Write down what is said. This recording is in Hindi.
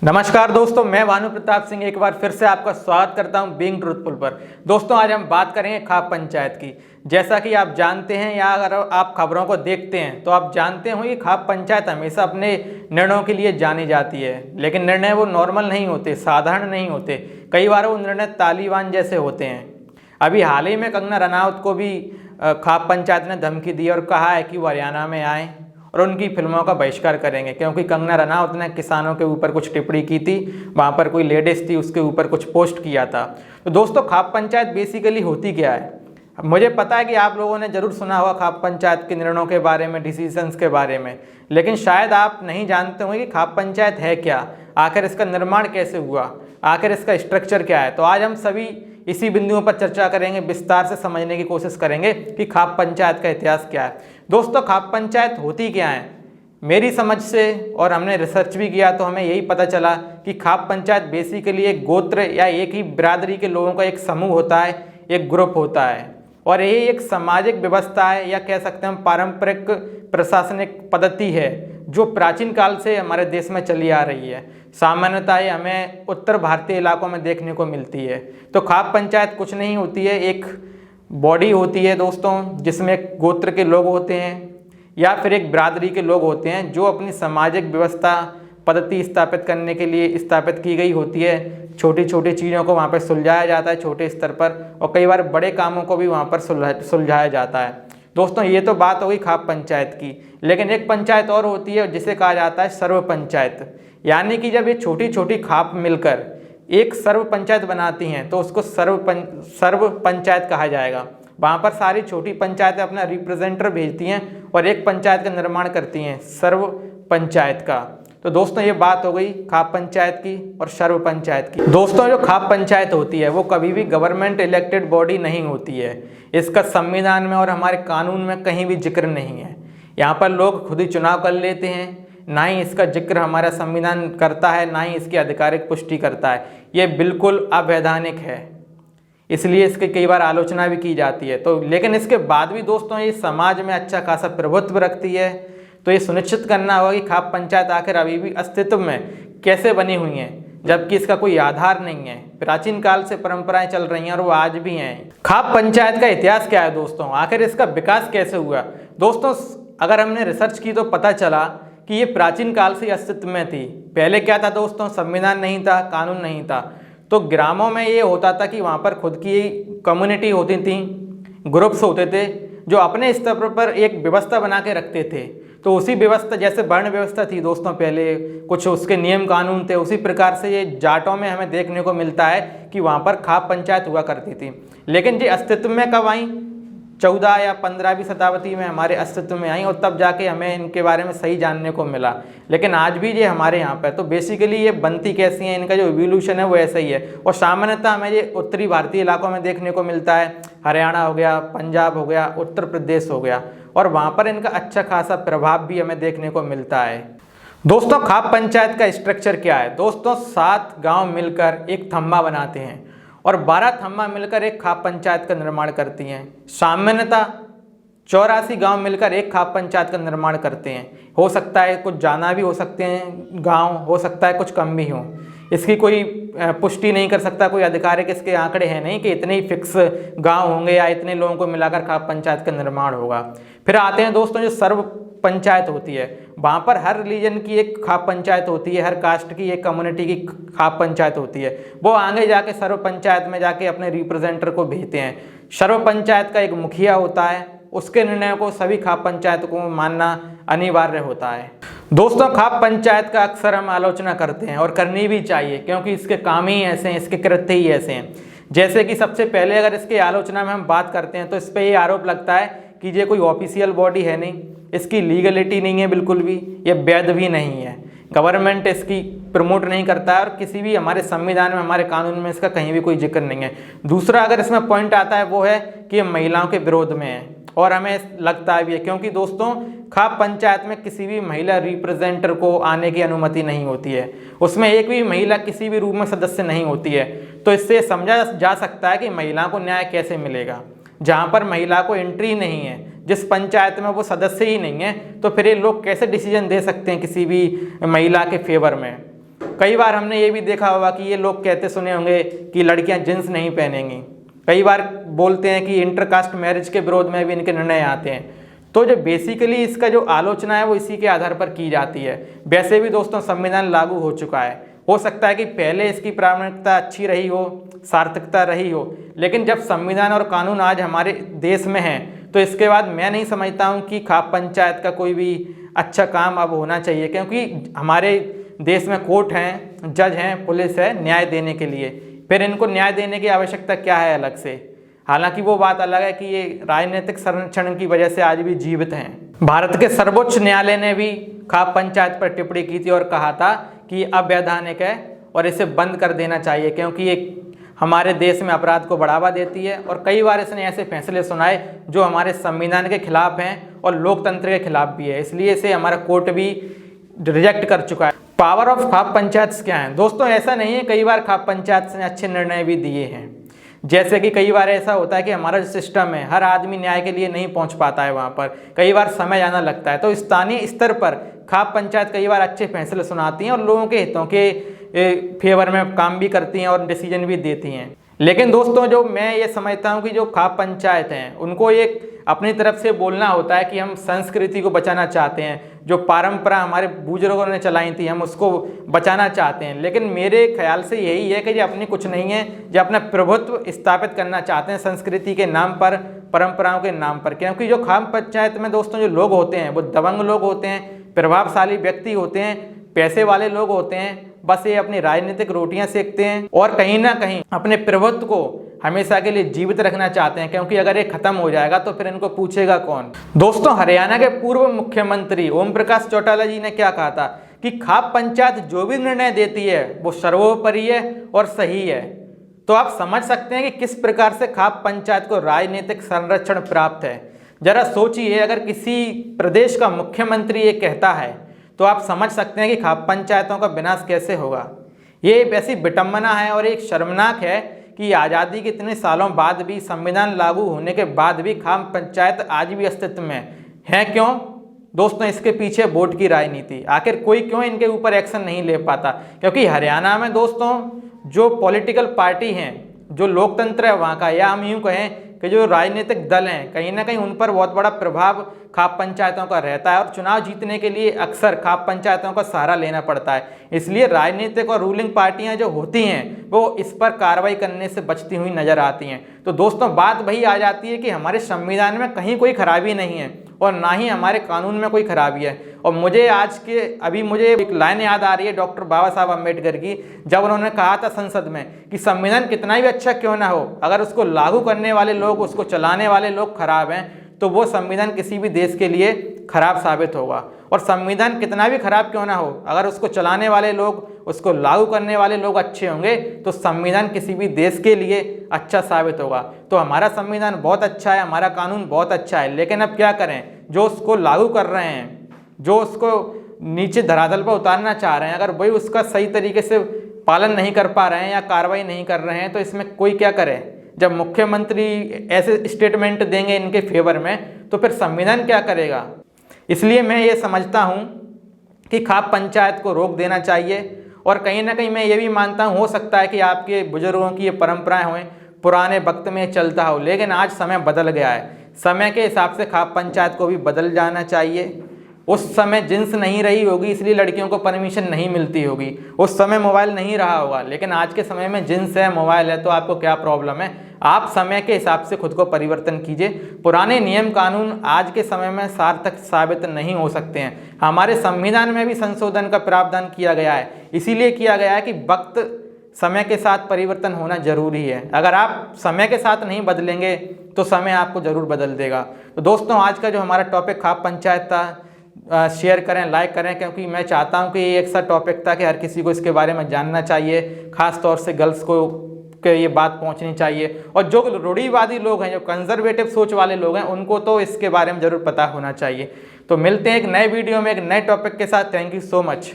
नमस्कार दोस्तों, मैं भानु प्रताप सिंह एक बार फिर से आपका स्वागत करता हूं बीइंग ट्रूथफुल पर। दोस्तों, आज हम बात करेंगे खाप पंचायत की। जैसा कि आप जानते हैं या अगर आप खबरों को देखते हैं तो आप जानते हो कि खाप पंचायत हमेशा अपने निर्णयों के लिए जानी जाती है, लेकिन निर्णय वो नॉर्मल नहीं होते, साधारण नहीं होते। कई बार वो निर्णय तालिबान जैसे होते हैं। अभी हाल ही में कंगना रनावत को भी खाप पंचायत ने धमकी दी और कहा है कि वो हरियाणा में आए और उनकी फिल्मों का बहिष्कार करेंगे, क्योंकि कंगना रनावत ने किसानों के ऊपर कुछ टिप्पणी की थी। वहाँ पर कोई लेडीज थी, उसके ऊपर कुछ पोस्ट किया था। तो दोस्तों, खाप पंचायत बेसिकली होती क्या है? मुझे पता है कि आप लोगों ने ज़रूर सुना होगा खाप पंचायत के निर्णयों के बारे में, डिसीजंस के बारे में, लेकिन शायद आप नहीं जानते होंगे कि खाप पंचायत है क्या, आखिर इसका निर्माण कैसे हुआ, आखिर इसका स्ट्रक्चर क्या है। तो आज हम सभी इसी बिंदुओं पर चर्चा करेंगे, विस्तार से समझने की कोशिश करेंगे कि खाप पंचायत का इतिहास क्या है। दोस्तों, खाप पंचायत होती क्या है? मेरी समझ से, और हमने रिसर्च भी किया, तो हमें यही पता चला कि खाप पंचायत बेसिकली एक गोत्र या एक ही बिरादरी के लोगों का एक समूह होता है, एक ग्रुप होता है, और यही एक सामाजिक व्यवस्था है, या कह सकते हैं हम पारंपरिक प्रशासनिक पद्धति है जो प्राचीन काल से हमारे देश में चली आ रही है। सामान्यतः ये हमें उत्तर भारतीय इलाकों में देखने को मिलती है। तो खाप पंचायत कुछ नहीं होती है, एक बॉडी होती है दोस्तों, जिसमें एक गोत्र के लोग होते हैं या फिर एक बिरादरी के लोग होते हैं, जो अपनी सामाजिक व्यवस्था पद्धति स्थापित करने के लिए स्थापित की गई होती है। छोटी छोटी चीज़ों को वहाँ पर सुलझाया जाता है छोटे स्तर पर, और कई बार बड़े कामों को भी वहाँ पर सुलझाया जाता है। दोस्तों, ये तो बात हो गई खाप पंचायत की, लेकिन एक पंचायत और होती है जिसे कहा जाता है सर्व पंचायत। यानी कि जब ये छोटी छोटी खाप मिलकर एक सर्व पंचायत बनाती हैं तो उसको सर्व पंचायत कहा जाएगा। वहाँ पर सारी छोटी पंचायतें अपना रिप्रेजेंटेटिव भेजती हैं और एक पंचायत का निर्माण करती हैं, सर्व पंचायत का। तो दोस्तों, ये बात हो गई खाप पंचायत की और सर्व पंचायत की। दोस्तों, जो खाप पंचायत होती है वो कभी भी गवर्नमेंट इलेक्टेड बॉडी नहीं होती है। इसका संविधान में और हमारे कानून में कहीं भी जिक्र नहीं है। यहाँ पर लोग खुद ही चुनाव कर लेते हैं, ना ही इसका जिक्र हमारा संविधान करता है, ना ही इसकी आधिकारिक पुष्टि करता है। ये बिल्कुल अवैधानिक है, इसलिए इसकी कई बार आलोचना भी की जाती है। तो लेकिन इसके बाद भी दोस्तों, ये समाज में अच्छा खासा प्रभुत्व रखती है। तो ये सुनिश्चित करना होगा कि खाप पंचायत आखिर अभी भी अस्तित्व में कैसे बनी हुई हैं, जबकि इसका कोई आधार नहीं है। प्राचीन काल से परंपराएं चल रही हैं और वो आज भी हैं। खाप पंचायत का इतिहास क्या है दोस्तों? आखिर इसका विकास कैसे हुआ? दोस्तों, अगर हमने रिसर्च की तो पता चला कि ये प्राचीन काल से अस्तित्व में थी। पहले क्या था दोस्तों? संविधान नहीं था, कानून नहीं था। तो ग्रामों में ये होता था कि वहाँ पर खुद की कम्युनिटी होती थी, ग्रुप्स होते थे जो अपने स्तर पर एक व्यवस्था बना के रखते थे। तो उसी व्यवस्था, जैसे वर्ण व्यवस्था थी दोस्तों पहले, कुछ उसके नियम कानून थे, उसी प्रकार से ये जाटों में हमें देखने को मिलता है कि वहाँ पर खाप पंचायत हुआ करती थी। लेकिन ये अस्तित्व में कब आई? 14 या 15वीं शताब्दी में हमारे अस्तित्व में आई, और तब जाके हमें इनके बारे में सही जानने को मिला। लेकिन आज भी ये हमारे यहाँ पर, तो बेसिकली ये बनती कैसी हैं, इनका जो इवोल्यूशन है वो ऐसा ही है। और सामान्यतः हमें ये उत्तरी भारतीय इलाकों में देखने को मिलता है। हरियाणा हो गया, पंजाब हो गया, उत्तर प्रदेश हो गया, और वहाँ पर इनका अच्छा खासा प्रभाव भी हमें देखने को मिलता है। दोस्तों, खाप पंचायत का स्ट्रक्चर क्या है? दोस्तों, 7 गाँव मिलकर एक थम्बा बनाते हैं और 12 थम्बा मिलकर एक खाप पंचायत का निर्माण करती हैं। सामान्यतः 84 गांव मिलकर एक खाप पंचायत का निर्माण करते हैं। हो सकता है कुछ ज़्यादा भी हो सकते हैं गांव, हो सकता है कुछ कम भी हों। इसकी कोई पुष्टि नहीं कर सकता कोई आधिकारिक, इसके आंकड़े हैं नहीं कि इतने ही फिक्स गांव होंगे या इतने लोगों को मिलाकर खाप पंचायत का निर्माण होगा। फिर आते हैं दोस्तों जो सर्व पंचायत होती है। वहाँ पर हर रिलीजन की एक खाप पंचायत होती है, हर कास्ट की, एक कम्युनिटी की खाप पंचायत होती है। वो आगे जाके सर्व पंचायत में जाके अपने रिप्रेजेंटेटर को भेजते हैं। सर्व पंचायत का एक मुखिया होता है, उसके निर्णय को सभी खाप पंचायत को मानना अनिवार्य होता है। दोस्तों, खाप पंचायत का अक्सर हम आलोचना करते हैं और करनी भी चाहिए, क्योंकि इसके काम ही ऐसे हैं, इसके कृत्य ही ऐसे हैं। जैसे कि सबसे पहले अगर इसके आलोचना में हम बात करते हैं तो इस पर ये आरोप लगता है कि ये कोई ऑफिशियल बॉडी है नहीं, इसकी लीगलिटी नहीं है बिल्कुल भी, ये वैध भी नहीं है, गवर्नमेंट इसकी प्रमोट नहीं करता है, और किसी भी हमारे संविधान में, हमारे कानून में इसका कहीं भी कोई जिक्र नहीं है। दूसरा अगर इसमें पॉइंट आता है वो है कि ये महिलाओं के विरोध में है, और हमें लगता भी है क्योंकि दोस्तों खाप पंचायत में किसी भी महिला रिप्रेजेंटेटर को आने की अनुमति नहीं होती है, उसमें एक भी महिला किसी भी रूप में सदस्य नहीं होती है। तो इससे समझा जा सकता है कि महिलाओं को न्याय कैसे मिलेगा। जहाँ पर महिला को एंट्री नहीं है, जिस पंचायत में वो सदस्य ही नहीं है, तो फिर ये लोग कैसे डिसीजन दे सकते हैं किसी भी महिला के फेवर में। कई बार हमने ये भी देखा होगा कि ये लोग कहते सुने होंगे कि लड़कियां जींस नहीं पहनेंगी। कई बार बोलते हैं कि इंटरकास्ट मैरिज के विरोध में भी इनके निर्णय आते हैं। तो जो बेसिकली इसका जो आलोचना है वो इसी के आधार पर की जाती है। वैसे भी दोस्तों संविधान लागू हो चुका है, हो सकता है कि पहले इसकी प्रामाणिकता अच्छी रही हो, सार्थकता रही हो, लेकिन जब संविधान और कानून आज हमारे देश में है तो इसके बाद मैं नहीं समझता हूँ कि खाप पंचायत का कोई भी अच्छा काम अब होना चाहिए, क्योंकि हमारे देश में कोर्ट हैं, जज हैं, पुलिस है न्याय देने के लिए। फिर इनको न्याय देने की आवश्यकता क्या है अलग से? हालांकि वो बात अलग है कि ये राजनीतिक संरक्षण की वजह से आज भी जीवित हैं। भारत के सर्वोच्च न्यायालय ने भी खाप पंचायत पर टिप्पणी की थी और कहा था कि अवैधानिक है और इसे बंद कर देना चाहिए, क्योंकि ये हमारे देश में अपराध को बढ़ावा देती है। और कई बार इसने ऐसे फैसले सुनाए जो हमारे संविधान के खिलाफ हैं और लोकतंत्र के खिलाफ भी है, इसलिए इसे हमारा कोर्ट भी रिजेक्ट कर चुका है। पावर ऑफ खाप पंचायत क्या है दोस्तों? ऐसा नहीं है, कई बार खाप पंचायत ने अच्छे निर्णय भी दिए हैं। जैसे कि कई बार ऐसा होता है कि हमारा जो सिस्टम है, हर आदमी न्याय के लिए नहीं पहुंच पाता है, वहां पर कई बार समय जाना लगता है। तो स्थानीय स्तर पर खाप पंचायत कई बार अच्छे फैसले सुनाती हैं और लोगों के हितों के फेवर में काम भी करती हैं और डिसीजन भी देती हैं। लेकिन दोस्तों जो मैं ये समझता हूँ कि जो खाप पंचायत हैं उनको एक अपनी तरफ से बोलना होता है कि हम संस्कृति को बचाना चाहते हैं, जो परंपरा हमारे बुजुर्गों ने चलाई थी हम उसको बचाना चाहते हैं। लेकिन मेरे ख्याल से यही है कि ये अपनी कुछ नहीं है, जो अपना प्रभुत्व स्थापित करना चाहते हैं संस्कृति के नाम पर, परंपराओं के नाम पर। क्योंकि जो खाप पंचायत में दोस्तों जो लोग होते हैं वो दबंग लोग होते हैं, प्रभावशाली व्यक्ति होते हैं, पैसे वाले लोग होते हैं। बस ये अपनी राजनीतिक रोटियां सेकते हैं और कहीं ना कहीं अपने प्रभुत्व को हमेशा के लिए जीवित रखना चाहते हैं, क्योंकि अगर ये खत्म हो जाएगा तो फिर इनको पूछेगा कौन। दोस्तों हरियाणा के पूर्व मुख्यमंत्री ओम प्रकाश चौटाला जी ने क्या कहा था कि खाप पंचायत जो भी निर्णय देती है वो सर्वोपरि है और सही है। तो आप समझ सकते हैं कि किस प्रकार से खाप पंचायत को राजनीतिक संरक्षण प्राप्त है। जरा सोचिए, अगर किसी प्रदेश का मुख्यमंत्री ये कहता है तो आप समझ सकते हैं कि खाप पंचायतों का विनाश कैसे होगा। ये ऐसी विडंबना है और एक शर्मनाक है कि आज़ादी के इतने सालों बाद भी, संविधान लागू होने के बाद भी खाप पंचायत आज भी अस्तित्व में है। क्यों दोस्तों? इसके पीछे वोट की राजनीति। आखिर कोई क्यों इनके ऊपर एक्शन नहीं ले पाता? क्योंकि हरियाणा में दोस्तों जो पॉलिटिकल पार्टी हैं, जो लोकतंत्र है वहाँ का, या हम यूँ कहें कि जो राजनीतिक दल हैं, कहीं ना कहीं उन पर बहुत बड़ा प्रभाव खाप पंचायतों का रहता है और चुनाव जीतने के लिए अक्सर खाप पंचायतों का सहारा लेना पड़ता है। इसलिए राजनीतिक और रूलिंग पार्टियां जो होती हैं वो इस पर कार्रवाई करने से बचती हुई नजर आती हैं। तो दोस्तों बात वही आ जाती है कि हमारे संविधान में कहीं कोई खराबी नहीं है और ना ही हमारे कानून में कोई खराबी है। और मुझे एक लाइन याद आ रही है डॉक्टर बाबा साहब अम्बेडकर की, जब उन्होंने कहा था संसद में कि संविधान कितना भी अच्छा क्यों ना हो, अगर उसको लागू करने वाले लोग, उसको चलाने वाले लोग खराब हैं तो वो संविधान किसी भी देश के लिए खराब साबित होगा। और संविधान कितना भी खराब क्यों ना हो, अगर उसको चलाने वाले लोग, उसको लागू करने वाले लोग अच्छे होंगे तो संविधान किसी भी देश के लिए अच्छा साबित होगा। तो हमारा संविधान बहुत अच्छा है, हमारा कानून बहुत अच्छा है, लेकिन अब क्या करें, जो उसको लागू कर रहे हैं, जो उसको नीचे धरातल पर उतारना चाह रहे हैं, अगर वही उसका सही तरीके से पालन नहीं कर पा रहे हैं या कार्रवाई नहीं कर रहे हैं तो इसमें कोई क्या करे। जब मुख्यमंत्री ऐसे स्टेटमेंट देंगे इनके फेवर में तो फिर संविधान क्या करेगा। इसलिए मैं ये समझता हूँ कि खाप पंचायत को रोक देना चाहिए। और कहीं ना कहीं मैं ये भी मानता हूँ, हो सकता है कि आपके बुजुर्गों की ये परंपराएं हों, पुराने वक्त में चलता हो, लेकिन आज समय बदल गया है। समय के हिसाब से खाप पंचायत को भी बदल जाना चाहिए। उस समय जींस नहीं रही होगी इसलिए लड़कियों को परमिशन नहीं मिलती होगी, उस समय मोबाइल नहीं रहा होगा, लेकिन आज के समय में जींस है, मोबाइल है, तो आपको क्या प्रॉब्लम है। आप समय के हिसाब से खुद को परिवर्तन कीजिए। पुराने नियम कानून आज के समय में सार्थक साबित नहीं हो सकते हैं। हमारे संविधान में भी संशोधन का प्रावधान किया गया है, इसीलिए किया गया है कि वक्त समय के साथ परिवर्तन होना जरूरी है। अगर आप समय के साथ नहीं बदलेंगे तो समय आपको जरूर बदल देगा। तो दोस्तों आज का जो हमारा टॉपिक खाप पंचायत था, शेयर करें, लाइक करें, क्योंकि मैं चाहता हूं कि ये एक सा टॉपिक था कि हर किसी को इसके बारे में जानना चाहिए, खास तौर से गर्ल्स को ये बात पहुंचनी चाहिए। और जो रूढ़िवादी लोग हैं, जो कंजर्वेटिव सोच वाले लोग हैं, उनको तो इसके बारे में जरूर पता होना चाहिए। तो मिलते हैं एक नए वीडियो में एक नए टॉपिक के साथ। Thank you so much.